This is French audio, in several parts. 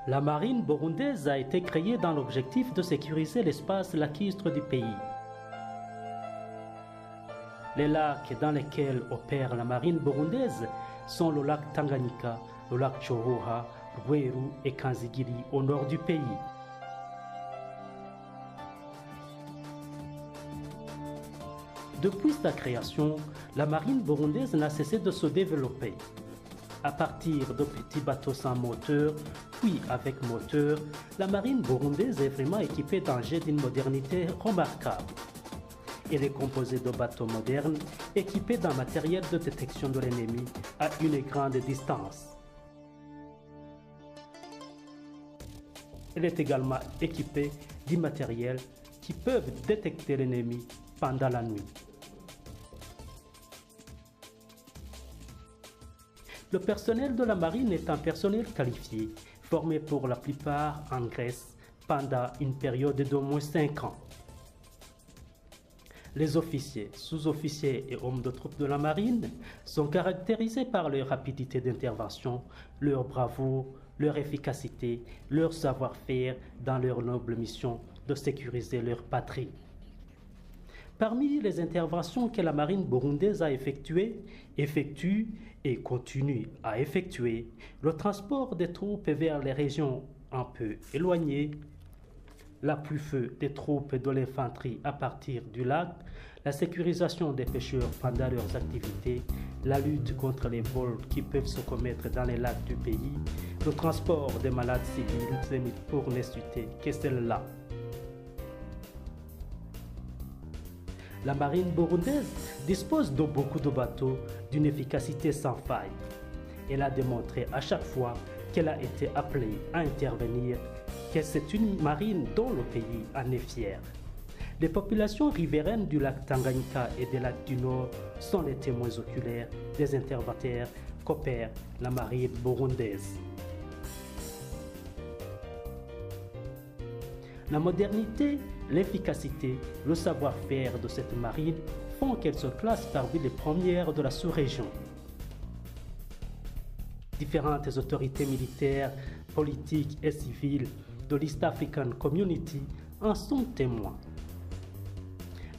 La marine burundaise a été créée dans l'objectif de sécuriser l'espace lacustre du pays. Les lacs dans lesquels opère la marine burundaise sont le lac Tanganyika, le lac Chohoha, Rweru et Kanzigiri au nord du pays. Depuis sa création, la marine burundaise n'a cessé de se développer. À partir de petits bateaux sans moteur, puis avec moteur, la marine burundaise est vraiment équipée d'un jet d'une modernité remarquable. Elle est composée de bateaux modernes équipés d'un matériel de détection de l'ennemi à une grande distance. Elle est également équipée du matériel qui peuvent détecter l'ennemi pendant la nuit. Le personnel de la marine est un personnel qualifié, formé pour la plupart en Grèce pendant une période d'au moins 5 ans. Les officiers, sous-officiers et hommes de troupes de la marine sont caractérisés par leur rapidité d'intervention, leur bravoure, leur efficacité, leur savoir-faire dans leur noble mission de sécuriser leur patrie. Parmi les interventions que la marine burundaise a effectuées, effectue et continue à effectuer, le transport des troupes vers les régions un peu éloignées, l'appui-feu des troupes de l'infanterie à partir du lac, la sécurisation des pêcheurs pendant leurs activités, la lutte contre les vols qui peuvent se commettre dans les lacs du pays, le transport des malades civils, pour ne citer que celle-là. La marine burundaise dispose de beaucoup de bateaux d'une efficacité sans faille. Elle a démontré à chaque fois qu'elle a été appelée à intervenir que c'est une marine dont le pays en est fier. Les populations riveraines du lac Tanganyika et des lacs du Nord sont les témoins oculaires des interventions qu'opère la marine burundaise. La modernité, l'efficacité, le savoir-faire de cette marine font qu'elle se classe parmi les premières de la sous-région. Différentes autorités militaires, politiques et civiles de l'East African Community en sont témoins.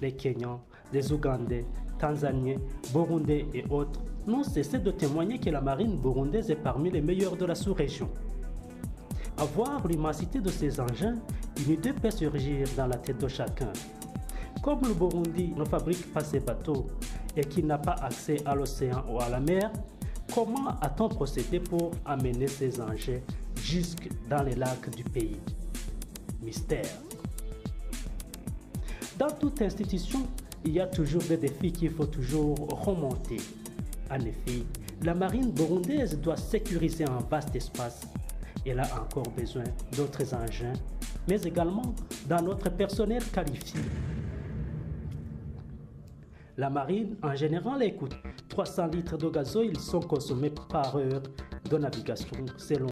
Les Kenyans, les Ougandais, Tanzaniens, Burundais et autres n'ont cessé de témoigner que la marine burundaise est parmi les meilleures de la sous-région. À voir l'immensité de ces engins, une idée peut surgir dans la tête de chacun. Comme le Burundi ne fabrique pas ses bateaux et qu'il n'a pas accès à l'océan ou à la mer, comment a-t-on procédé pour amener ces engins jusque dans les lacs du pays? Mystère. Dans toute institution, il y a toujours des défis qu'il faut toujours remonter. En effet, la marine burundaise doit sécuriser un vaste espace. Elle a encore besoin d'autres engins, mais également d'un autre personnel qualifié. La marine, en général, écoute 300 litres de gazoil sont consommés par heure de navigation selon